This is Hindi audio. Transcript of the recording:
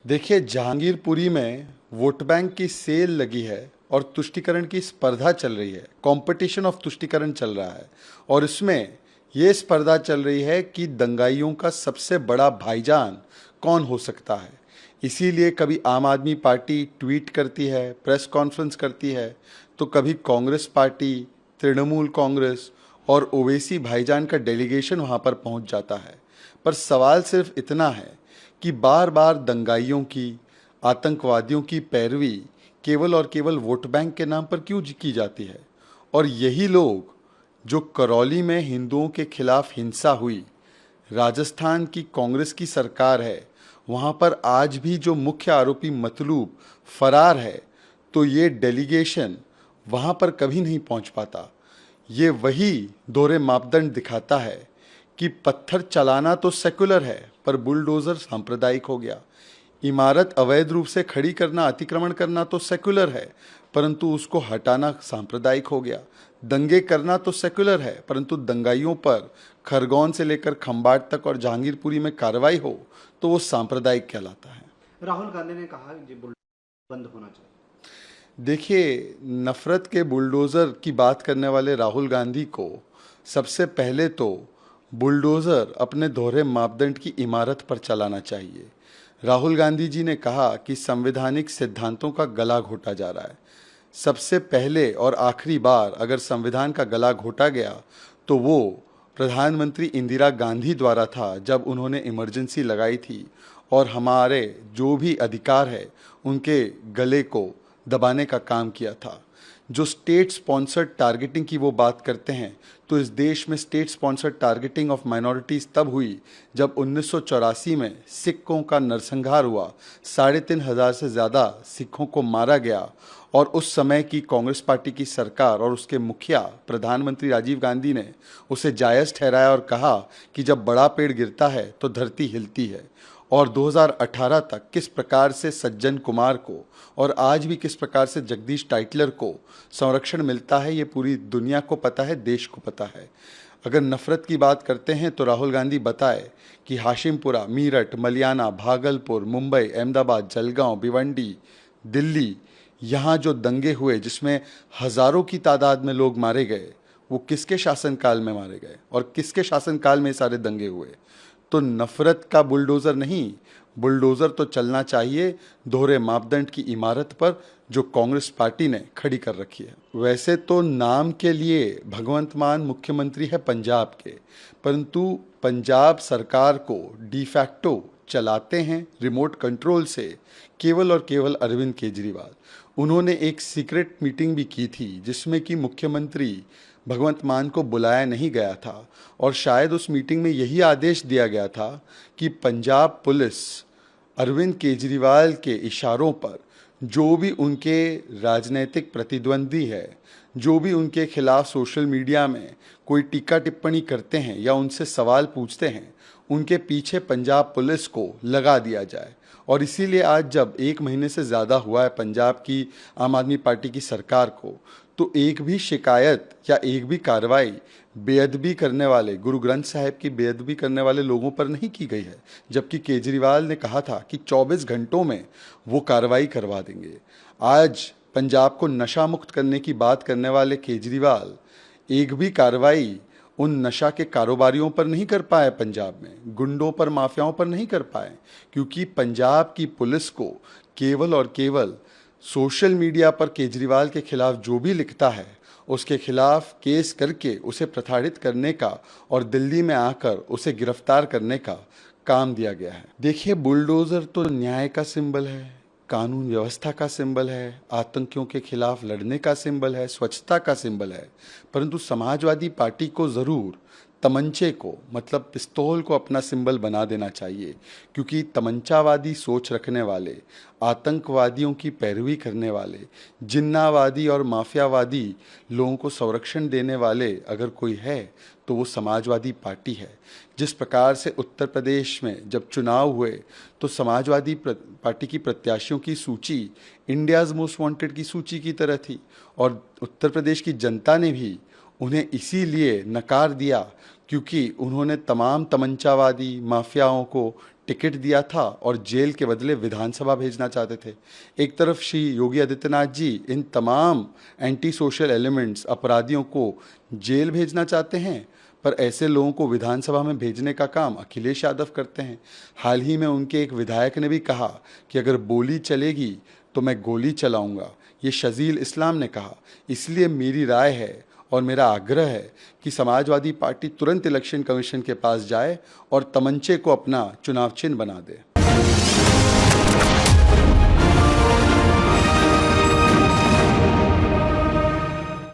देखिए, जहांगीरपुरी में वोट बैंक की सेल लगी है और तुष्टीकरण की स्पर्धा चल रही है। कंपटीशन ऑफ तुष्टीकरण चल रहा है और इसमें ये स्पर्धा चल रही है कि दंगाइयों का सबसे बड़ा भाईजान कौन हो सकता है। इसीलिए कभी आम आदमी पार्टी ट्वीट करती है, प्रेस कॉन्फ्रेंस करती है, तो कभी कांग्रेस पार्टी, तृणमूल कांग्रेस और ओवैसी भाईजान का डेलीगेशन वहाँ पर पहुँच जाता है। पर सवाल सिर्फ इतना है कि बार बार दंगाइयों की, आतंकवादियों की पैरवी केवल और केवल वोट बैंक के नाम पर क्यों की जाती है। और यही लोग जो करौली में हिंदुओं के खिलाफ हिंसा हुई, राजस्थान की कांग्रेस की सरकार है, वहाँ पर आज भी जो मुख्य आरोपी मतलूब फरार है, तो ये डेलीगेशन वहाँ पर कभी नहीं पहुँच पाता। ये वही दोहरे मापदंड दिखाता है कि पत्थर चलाना तो सेकुलर है पर बुलडोज़र सांप्रदायिक हो गया। इमारत अवैध रूप से खड़ी करना, अतिक्रमण करना तो सेकुलर है, परंतु उसको हटाना सांप्रदायिक हो गया। दंगे करना तो सेकुलर है, परंतु दंगाइयों पर खरगोन से लेकर खंबाट तक और जहांगीरपुरी में कार्रवाई हो तो वो सांप्रदायिक कहलाता है। राहुल गांधी ने कहा ये बंद होना चाहिए। देखिए, नफरत के बुलडोज़र की बात करने वाले राहुल गांधी को सबसे पहले तो बुलडोज़र अपने दोहरे मापदंड की इमारत पर चलाना चाहिए। राहुल गांधी जी ने कहा कि संवैधानिक सिद्धांतों का गला घोटा जा रहा है। सबसे पहले और आखिरी बार अगर संविधान का गला घोटा गया तो वो प्रधानमंत्री इंदिरा गांधी द्वारा था, जब उन्होंने इमरजेंसी लगाई थी और हमारे जो भी अधिकार है उनके गले को दबाने का काम किया था। जो स्टेट स्पॉन्सर्ड टारगेटिंग की वो बात करते हैं, तो इस देश में state sponsored targeting of minorities तब हुई जब 1984 में सिखों का नरसंहार हुआ। 3,500 से ज़्यादा सिखों को मारा गया और उस समय की कांग्रेस पार्टी की सरकार और उसके मुखिया प्रधानमंत्री राजीव गांधी ने उसे जायज़ ठहराया और कहा कि जब बड़ा पेड़ गिरता है तो धरती हिलती है। और 2018 तक किस प्रकार से सज्जन कुमार को और आज भी किस प्रकार से जगदीश टाइटलर को संरक्षण मिलता है, ये पूरी दुनिया को पता है, देश को पता है। अगर नफ़रत की बात करते हैं तो राहुल गांधी बताए कि हाशिमपुरा, मीरठ, मलियाना, भागलपुर, मुंबई, अहमदाबाद, जलगांव, भिवंडी, दिल्ली, यहाँ जो दंगे हुए जिसमें हज़ारों की तादाद में लोग मारे गए, वो किसके शासनकाल में मारे गए और किसके शासनकाल में सारे दंगे हुए। तो नफरत का बुलडोज़र नहीं, बुलडोज़र तो चलना चाहिए दोहरे मापदंड की इमारत पर जो कांग्रेस पार्टी ने खड़ी कर रखी है। वैसे तो नाम के लिए भगवंत मान मुख्यमंत्री है पंजाब के, परंतु पंजाब सरकार को डिफैक्टो चलाते हैं रिमोट कंट्रोल से केवल और केवल अरविंद केजरीवाल। उन्होंने एक सीक्रेट मीटिंग भी की थी जिसमें कि मुख्यमंत्री भगवंत मान को बुलाया नहीं गया था और शायद उस मीटिंग में यही आदेश दिया गया था कि पंजाब पुलिस अरविंद केजरीवाल के इशारों पर जो भी उनके राजनीतिक प्रतिद्वंदी है, जो भी उनके खिलाफ सोशल मीडिया में कोई टीका टिप्पणी करते हैं या उनसे सवाल पूछते हैं, उनके पीछे पंजाब पुलिस को लगा दिया जाए। और इसीलिए आज जब 1 महीने से ज़्यादा हुआ है पंजाब की आम आदमी पार्टी की सरकार को, तो एक भी शिकायत या एक भी कार्रवाई बेअदबी करने वाले, गुरु ग्रंथ साहिब की बेअदबी करने वाले लोगों पर नहीं की गई है, जबकि केजरीवाल ने कहा था कि 24 घंटों में वो कार्रवाई करवा देंगे। आज पंजाब को नशा मुक्त करने की बात करने वाले केजरीवाल एक भी कार्रवाई उन नशा के कारोबारियों पर नहीं कर पाए, पंजाब में गुंडों पर, माफियाओं पर नहीं कर पाए, क्योंकि पंजाब की पुलिस को केवल और केवल सोशल मीडिया पर केजरीवाल के खिलाफ जो भी लिखता है उसके खिलाफ केस करके उसे प्रताड़ित करने का और दिल्ली में आकर उसे गिरफ्तार करने का काम दिया गया है। देखिए, बुलडोज़र तो न्याय का सिंबल है, कानून व्यवस्था का सिंबल है, आतंकियों के खिलाफ लड़ने का सिंबल है, स्वच्छता का सिंबल है, परंतु समाजवादी पार्टी को ज़रूर तमंचे को, मतलब पिस्तौल को अपना सिंबल बना देना चाहिए, क्योंकि तमंचावादी सोच रखने वाले, आतंकवादियों की पैरवी करने वाले, जिन्नावादी और माफियावादी लोगों को संरक्षण देने वाले अगर कोई है तो वो समाजवादी पार्टी है। जिस प्रकार से उत्तर प्रदेश में जब चुनाव हुए तो समाजवादी पार्टी की प्रत्याशियों की सूची इंडियाज़ मोस्ट वांटेड की सूची की तरह थी और उत्तर प्रदेश की जनता ने भी उन्हें इसीलिए नकार दिया क्योंकि उन्होंने तमाम तमंचावादी माफियाओं को टिकट दिया था और जेल के बदले विधानसभा भेजना चाहते थे। एक तरफ श्री योगी आदित्यनाथ जी इन तमाम एंटी सोशल एलिमेंट्स अपराधियों को जेल भेजना चाहते हैं, पर ऐसे लोगों को विधानसभा में भेजने का काम अखिलेश यादव करते हैं। हाल ही में उनके एक विधायक ने भी कहा कि अगर बोली चलेगी तो मैं गोली चलाऊंगा, ये शजील इस्लाम ने कहा। इसलिए मेरी राय है और मेरा आग्रह है कि समाजवादी पार्टी तुरंत इलेक्शन कमीशन के पास जाए और तमंचे को अपना चुनाव चिन्ह बना दे।